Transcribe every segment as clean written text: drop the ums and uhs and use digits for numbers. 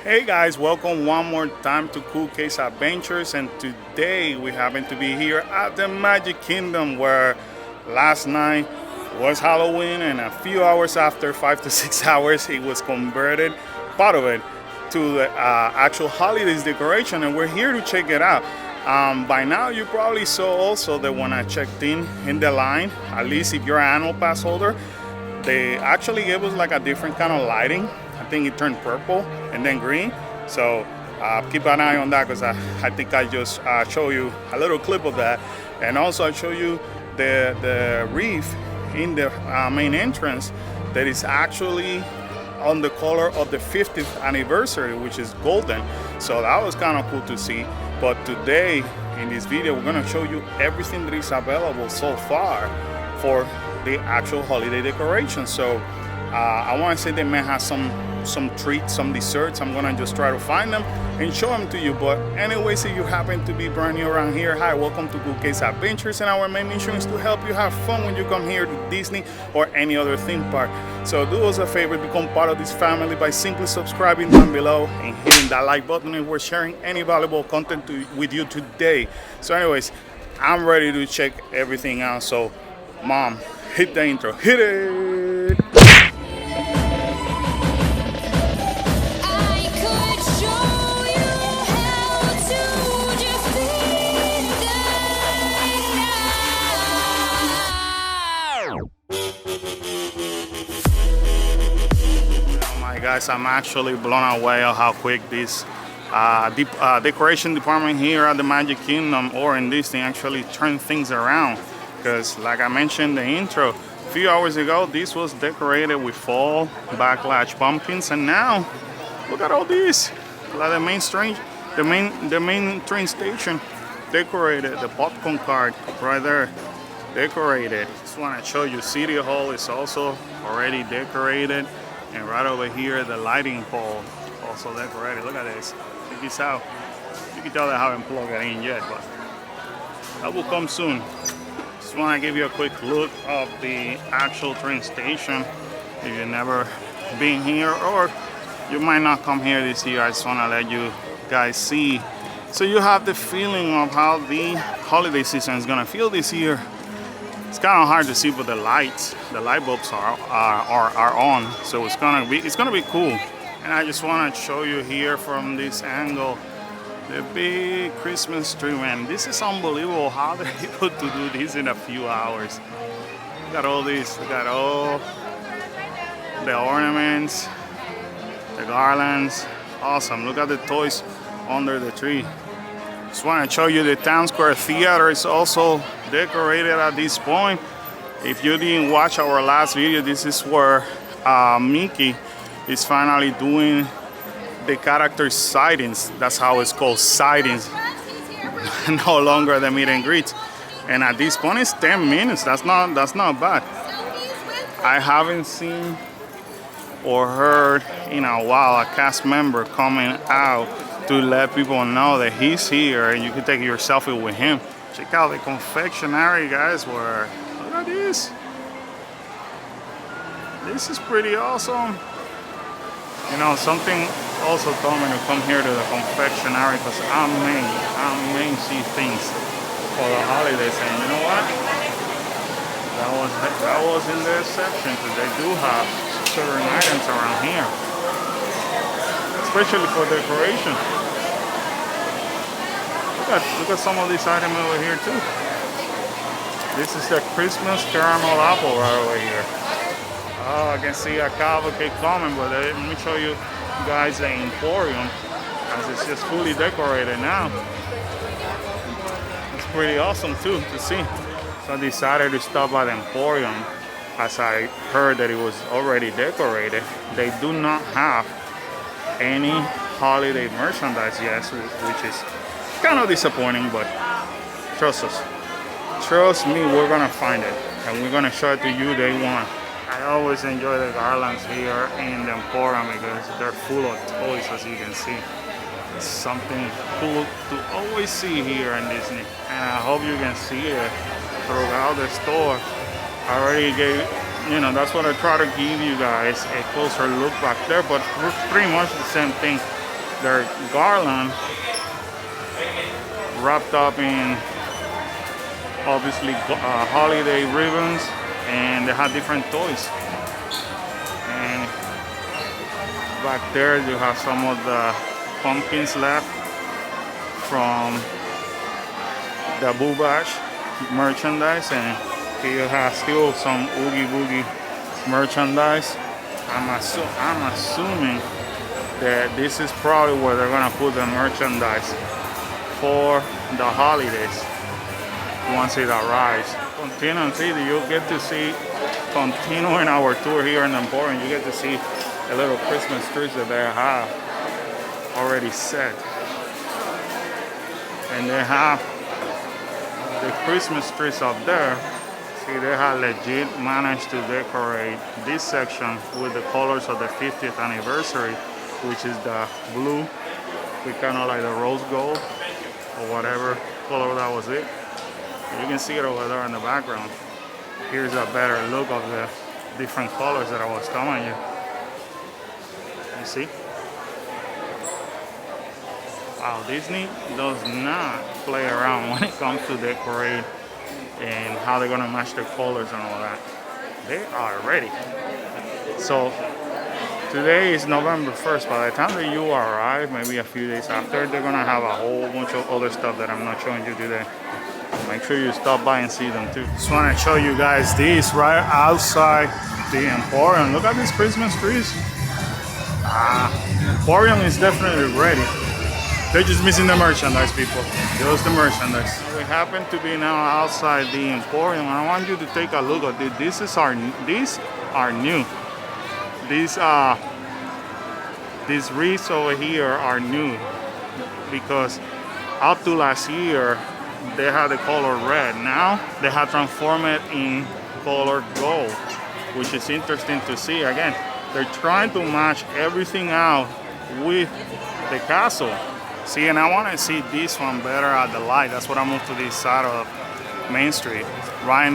Hey guys, welcome one more time to Cool Case Adventures, and today we happen to be here at the Magic Kingdom, where last night was Halloween, and a few hours after, 5 to 6 hours, it was converted, part of it, to the actual holidays decoration, and we're here to check it out. By now you probably saw also that when I checked in the line, at least if you're an annual pass holder, they actually gave us like a different kind of lighting. I think it turned purple and then green. So keep an eye on that, because I think I just show you a little clip of that. And also I show you the reef in the main entrance that is actually on the color of the 50th anniversary, which is golden. So that was kind of cool to see. But today in this video, we're gonna show you everything that is available so far for the actual holiday decoration. So I want to say they may have some treats, some desserts. I'm gonna just try to find them and show them to you. But anyways, if you happen to be brand new around here, hi, welcome to Cool Case Adventures, and our main mission is to help you have fun when you come here to Disney or any other theme park. So do us a favor, become part of this family by simply subscribing down below and hitting that like button if we're sharing any valuable content with you today. So anyways, I'm ready to check everything out. So Mom, hit the intro, hit it! Guys, I'm actually blown away at how quick this decoration department here at the Magic Kingdom or in Disney actually turned things around. Because like I mentioned in the intro, a few hours ago this was decorated with fall backlash pumpkins, and now look at all these. Like the main train station decorated, the popcorn cart right there decorated. Just want to show you City Hall is also already decorated. And right over here, the lighting pole also decorated. Look at this. Check this out. You can tell they haven't plugged it in yet, but that will come soon. Just want to give you a quick look of the actual train station. If you've never been here, or you might not come here this year, I just want to let you guys see, so you have the feeling of how the holiday season is gonna feel this year. It's kind of hard to see, but the light bulbs are on, so it's gonna be cool. And I just want to show you here from this angle the big Christmas tree, man. This is unbelievable how they're able to do this in a few hours. Look at all this. Look at all the ornaments, the garlands. Awesome. Look at the toys under the tree. Just want to show you the Town Square Theater is also decorated at this point. If you didn't watch our last video, this is where Mickey is finally doing the character sightings. That's how it's called, sightings. No longer the meet and greets. And at this point it's 10 minutes. That's not bad. I haven't seen or heard in a while a cast member coming out to let people know that he's here and you can take your selfie with him. Check out the confectionery, guys, where, look at this. This is pretty awesome. You know, something also told me to come here to the confectionery, because I may see things for the holidays, and you know what? That was in their section, because they do have certain items around here, especially for decoration. Look at some of these items over here too. This is the Christmas caramel apple right over here. Oh, I can see a cavalcade coming, but let me show you guys the Emporium, as it's just fully decorated now. It's pretty awesome too to see. So I decided to stop at the Emporium, as I heard that it was already decorated. They do not have any holiday merchandise yet, which is kind of disappointing, but trust us. Trust me, we're gonna find it, and we're gonna show it to you day one. I always enjoy the garlands here in the Emporium because they're full of toys, as you can see. It's something cool to always see here in Disney, and I hope you can see it throughout the store. I already gave, you know, that's what I try to give you guys, a closer look back there, but pretty much the same thing their garland wrapped up in obviously holiday ribbons, and they have different toys. And back there you have some of the pumpkins left from the Boo Bash merchandise, and here you have still some Oogie Boogie merchandise. I'm assuming that this is probably where they're gonna put the merchandise for the holidays once it arrives. Continuing, you get to see, continuing our tour here in Emporium, you get to see a little Christmas trees that they have already set. And they have the Christmas trees up there. See, they have legit managed to decorate this section with the colors of the 50th anniversary, which is the blue with kind of like the rose gold or whatever color that was it. You can see it over there in the background. Here's a better look of the different colors that I was telling you. You see? Wow, Disney does not play around when it comes to decorate and how they're gonna match the colors and all that. They are ready. So today is November 1st. By the time that you arrive, maybe a few days after, they're gonna have a whole bunch of other stuff that I'm not showing you today. Make sure you stop by and see them too. Just want to show you guys this right outside the Emporium. Look at these Christmas trees. Emporium is definitely ready. They're just missing the merchandise, people. Just the merchandise. We happen to be now outside the Emporium, and I want you to take a look at this. These are new. These wreaths over here are new because up to last year they had the color red. Now they have transformed it in color gold, which is interesting to see. Again, they're trying to match everything out with the castle. See, and I want to see this one better at the light. That's what I moved to this side of Main Street, right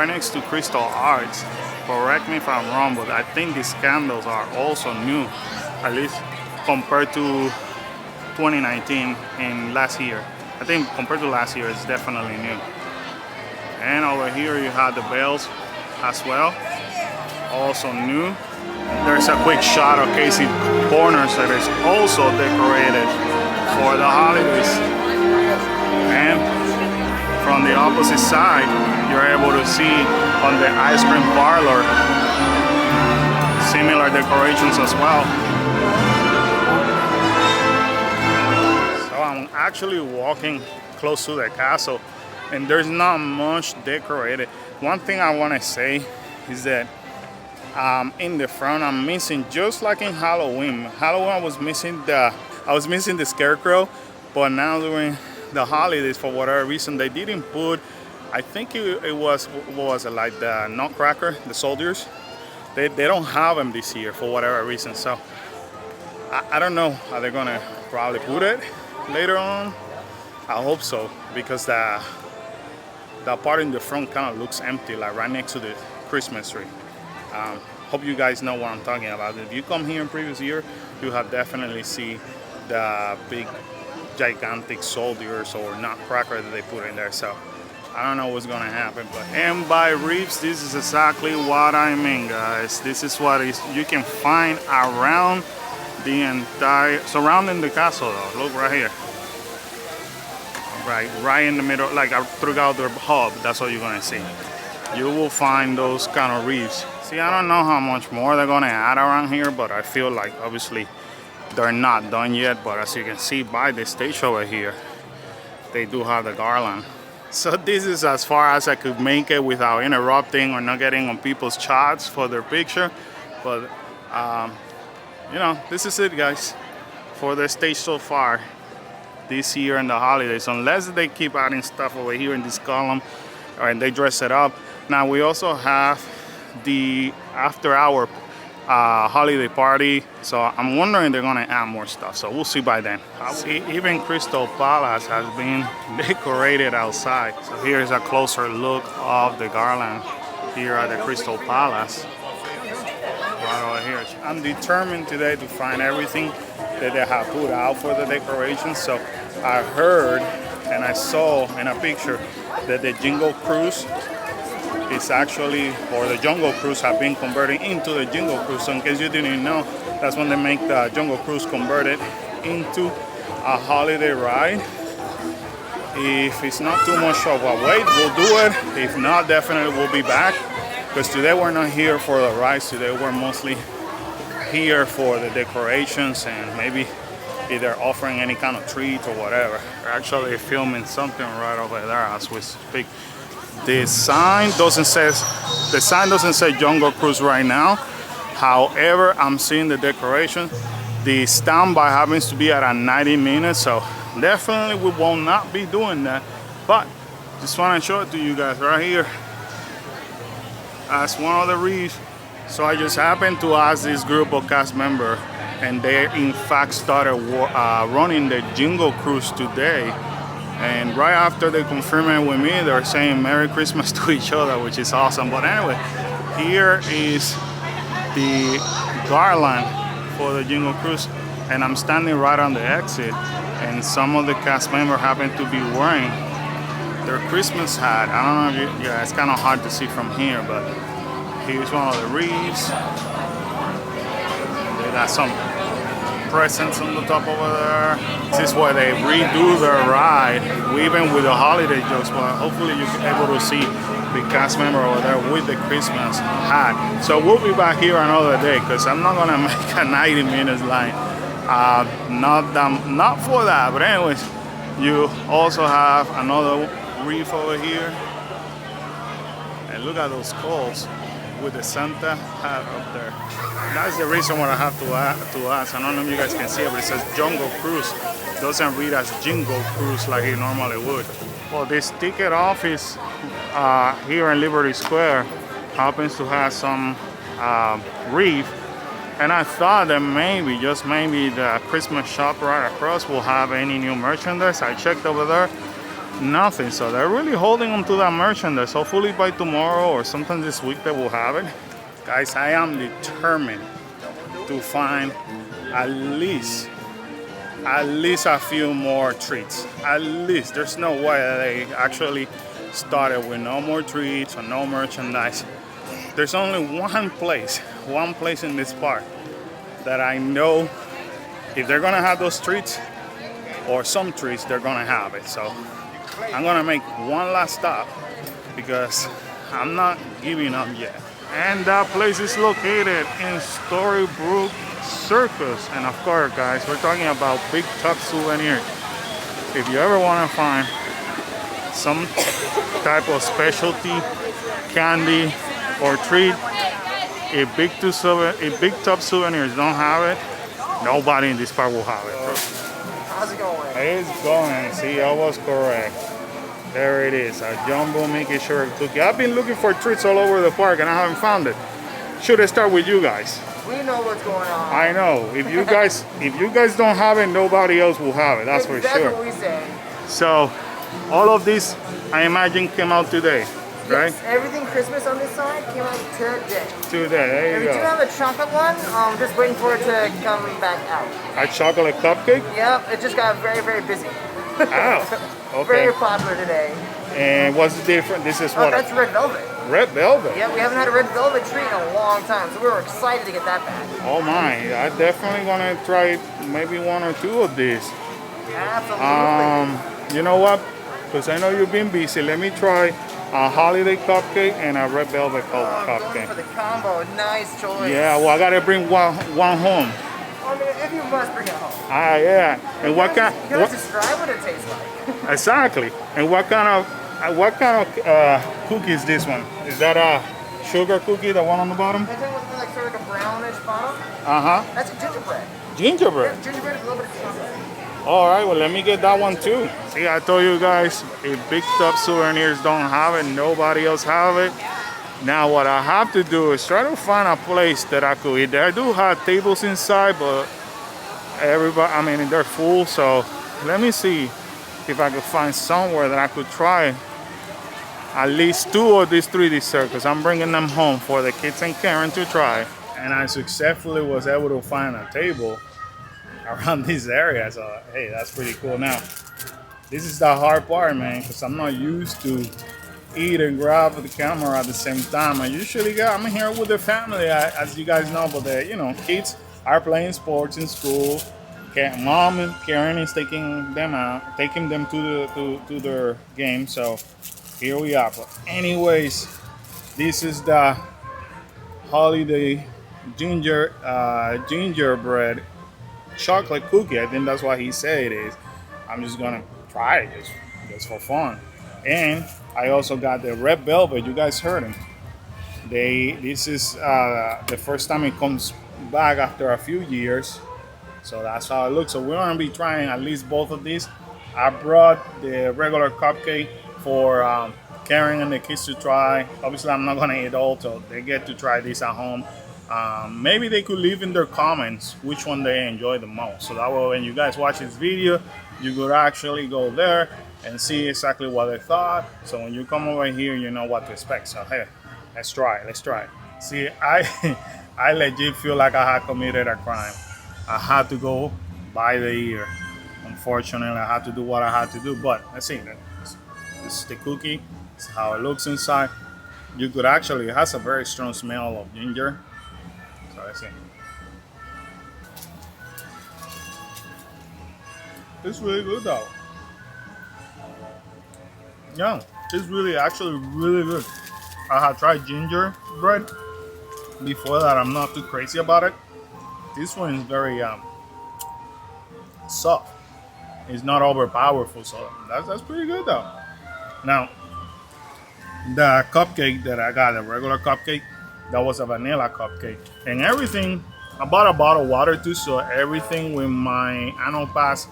next to Crystal Arts. Correct me if I'm wrong, but I think these candles are also new, at least compared to 2019 and last year. I think compared to last year, it's definitely new. And over here you have the bells as well, also new. There's a quick shot of Casey Corners that is also decorated for the holidays. And from the opposite side, you're able to see on the ice cream parlor similar decorations as well. So I'm actually walking close to the castle, and there's not much decorated. One thing I want to say is that in the front, I'm missing, just like in Halloween. I was missing the scarecrow, but now during the holidays, for whatever reason, they didn't put. I think it was, what was it, like the Nutcracker, the soldiers. They don't have them this year for whatever reason. So I don't know. Are they gonna probably put it later on? I hope so, because the part in the front kind of looks empty, like right next to the Christmas tree. Hope you guys know what I'm talking about. If you come here in previous year, you have definitely seen the big gigantic soldiers or Nutcracker that they put in there. So I don't know what's gonna happen, but and by reefs, this is exactly what I mean, guys. This is what you can find around the entire, surrounding the castle though. Look right here. Right in the middle, like throughout the hub, that's what you're gonna see. You will find those kind of reefs. See, I don't know how much more they're gonna add around here, but I feel like obviously they're not done yet. But as you can see by the stage over here, they do have the garland. So this is as far as I could make it without interrupting or not getting on people's shots for their picture. But you know, this is it, guys, for the stage so far this year in the holidays, unless they keep adding stuff over here in this column and they dress it up. Now we also have the after hour holiday party, so I'm wondering if they're gonna add more stuff, so we'll see by then. See, even Crystal Palace has been decorated outside. So here's a closer look of the garland here at the Crystal Palace. right over here. I'm determined today to find everything that they have put out for the decorations. So I heard and I saw in a picture that the Jingle Cruise is actually, or the Jungle Cruise have been converted into the Jingle Cruise. So in case you didn't know, that's when they make the Jungle Cruise converted into a holiday ride. If it's not too much of a wait, we'll do it. If not, definitely we'll be back. Because today we're not here for the rides. Today we're mostly here for the decorations and maybe either offering any kind of treat or whatever. We're actually filming something right over there as we speak. The sign doesn't say Jungle Cruise right now. However, I'm seeing the decoration. The standby happens to be at a 90 minutes, so definitely we will not be doing that. But just want to show it to you guys right here as one of the reefs. So I just happened to ask this group of cast members, and they in fact started running the Jingle Cruise today. And right after they confirmed it with me, they're saying Merry Christmas to each other, which is awesome. But anyway, here is the garland for the Jingle Cruise, and I'm standing right on the exit, and some of the cast members happen to be wearing their Christmas hat. I don't know if you, yeah, it's kind of hard to see from here, but here's one of the reefs. They got some presents on the top over there. This is where they redo their ride, even with the holiday jokes, but hopefully you're able to see the cast member over there with the Christmas hat. So we'll be back here another day, because I'm not gonna make a 90 minutes line. Not for that, but anyways, you also have another reef over here. And look at those skulls with the Santa hat up there. That's the reason why I have to ask. I don't know if you guys can see it, but it says Jungle Cruise. It doesn't read as Jingle Cruise like it normally would. Well, this ticket office here in Liberty Square happens to have some reef, and I thought that maybe, just maybe, the Christmas shop right across will have any new merchandise. I checked over there, nothing. So they're really holding on to that merchandise. Hopefully by tomorrow or sometime this week they will have it. Guys, I am determined to find at least a few more treats. At least. There's no way that they actually started with no more treats or no merchandise. There's only one place in this park that I know if they're gonna have those treats or some treats, they're gonna have it. So I'm gonna make one last stop because I'm not giving up yet. And that place is located in Storybrooke Circus. And of course, guys, we're talking about Big Top Souvenir. If you ever want to find some type of specialty candy or treat, if Big Top Souvenirs don't have it, nobody in this park will have it. How's it going? It's going. See, I was correct. There it is, a Jumbo Mickey Sugar Cookie. I've been looking for treats all over the park and I haven't found it. Should I start with you guys? We know what's going on. I know. If you guys don't have it, nobody else will have it. That's for sure. That's what we say. So, all of this, I imagine, came out today, right? Yes, everything Christmas on this side came out today. Today, there you We go. do have a chocolate one. Just waiting for it to come back out. A chocolate cupcake? Yep, it just got very, very busy. Oh, okay. Very popular today. And what's the difference? This is what? That's red velvet. Red velvet? Yeah, we haven't had a red velvet treat in a long time, so we were excited to get that back. Oh my, I definitely gonna try maybe one or two of these. Absolutely. You know what? Because I know you've been busy, let me try a holiday cupcake and a red velvet Going cupcake. for the combo, nice choice. Yeah, well I gotta bring one home. I mean, if you must bring it home. Ah, yeah. And what kind? You gotta describe what it tastes like. Exactly. And what kind of cookie is this one? Is that a sugar cookie, the one on the bottom? It's like sort of like a brownish bottom. That's a gingerbread. Gingerbread. Yeah, gingerbread with a little bit of chocolate. All right, well, let me get that one too. See, I told you guys, if Big Top Souvenirs don't have it, nobody else have it. Now, what I have to do is try to find a place that I could eat there. I do have tables inside, but everybody, I mean, they're full. So let me see if I could find somewhere that I could try at least two of these three desserts, because I'm bringing them home for the kids and Karen to try. and I successfully was able to find a table around this area. So hey, that's pretty cool. Now, this is the hard part, man, because I'm not used to eat and grab the camera at the same time. I usually I'm here with the family, as you guys know, but kids are playing sports in school. Mom and Karen is taking them to their game. So here we are. But anyways, this is the holiday gingerbread chocolate cookie. I think that's what he said it is. I'm just gonna try it just for fun. And I also got the red velvet. You guys heard him. This is the first time it comes back after a few years. So that's how it looks. So we're gonna be trying at least both of these. I brought the regular cupcake for Karen and the kids to try. Obviously, I'm not gonna eat all, so they get to try this at home. Maybe they could leave in their comments which one they enjoy the most. So that way, when you guys watch this video, you could actually go there and see exactly what they thought. So when you come over here, you know what to expect. So hey, let's try it. See, I legit feel like I had committed a crime. I had to go by the ear. Unfortunately, I had to do what I had to do. But let's see. This is the cookie. This is how it looks inside. You could actually, it has a very strong smell of ginger. So let's see. It's really good though. Yeah, it's actually really good. I have tried gingerbread before that. I'm not too crazy about it. This one is very soft. It's not overpowerful, so that's pretty good though. Now, the cupcake that I got, the regular cupcake, that was a vanilla cupcake, and everything. I bought a bottle of water too, so everything with my annual pass,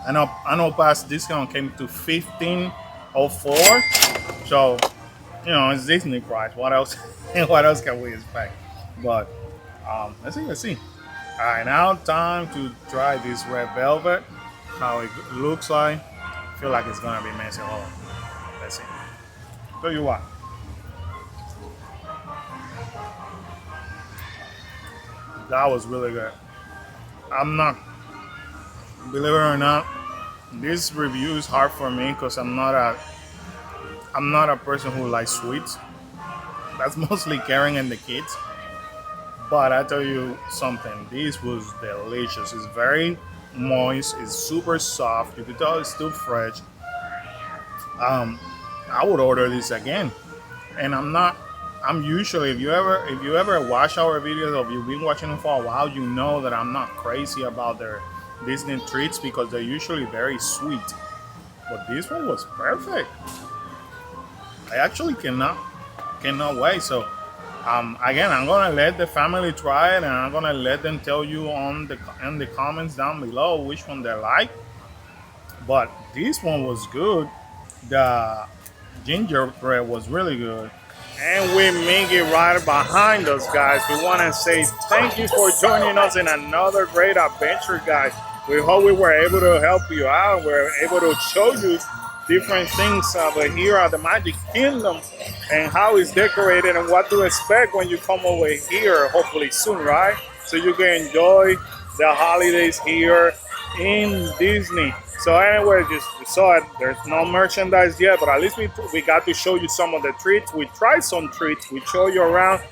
annual pass discount came to 1504. So, it's Disney price. What else? What else can we expect? But let's see. All right, now time to try this red velvet. How it looks like. I feel like it's gonna be messy. Hold on. Let's see. Tell you what. That was really good. I'm not, believe it or not, this review is hard for me because I'm not a person who likes sweets. That's mostly Karen and the kids. But I tell you something, this was delicious. It's very moist. It's super soft. You can tell it's still fresh. I would order this again. And I'm usually, if you ever watch our videos, or if you've been watching them for a while, you know that I'm not crazy about their Disney treats because they're usually very sweet. But this one was perfect. I actually cannot wait. So again, I'm gonna let the family try it, and I'm gonna let them tell you in the comments down below which one they like. But this one was good. The gingerbread was really good. And with Mingy right behind us, guys, we want to say thank you for joining us in another great adventure, guys. We hope we were able to help you out. We're able to show you different things over here at the Magic Kingdom and how it's decorated and what to expect when you come over here, hopefully soon, right? So you can enjoy the holidays here in Disney. So anyway, just you saw it. There's no merchandise yet, but at least we got to show you some of the treats. We tried some treats. We show you around.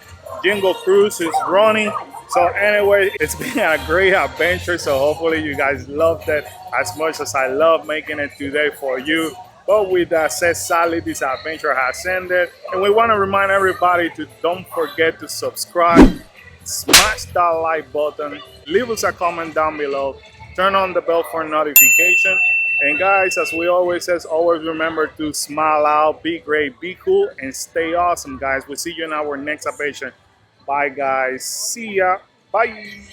Jingle Cruise is running. So anyway, it's been a great adventure. So hopefully you guys loved it as much as I love making it today for you. But with that said, sadly, this adventure has ended. And we want to remind everybody to don't forget to subscribe, smash that like button, leave us a comment down below, turn on the bell for notification. And guys, as we always say, always remember to smile out, be great, be cool, and stay awesome, guys. We'll see you in our next adventure. Bye, guys. See ya. Bye.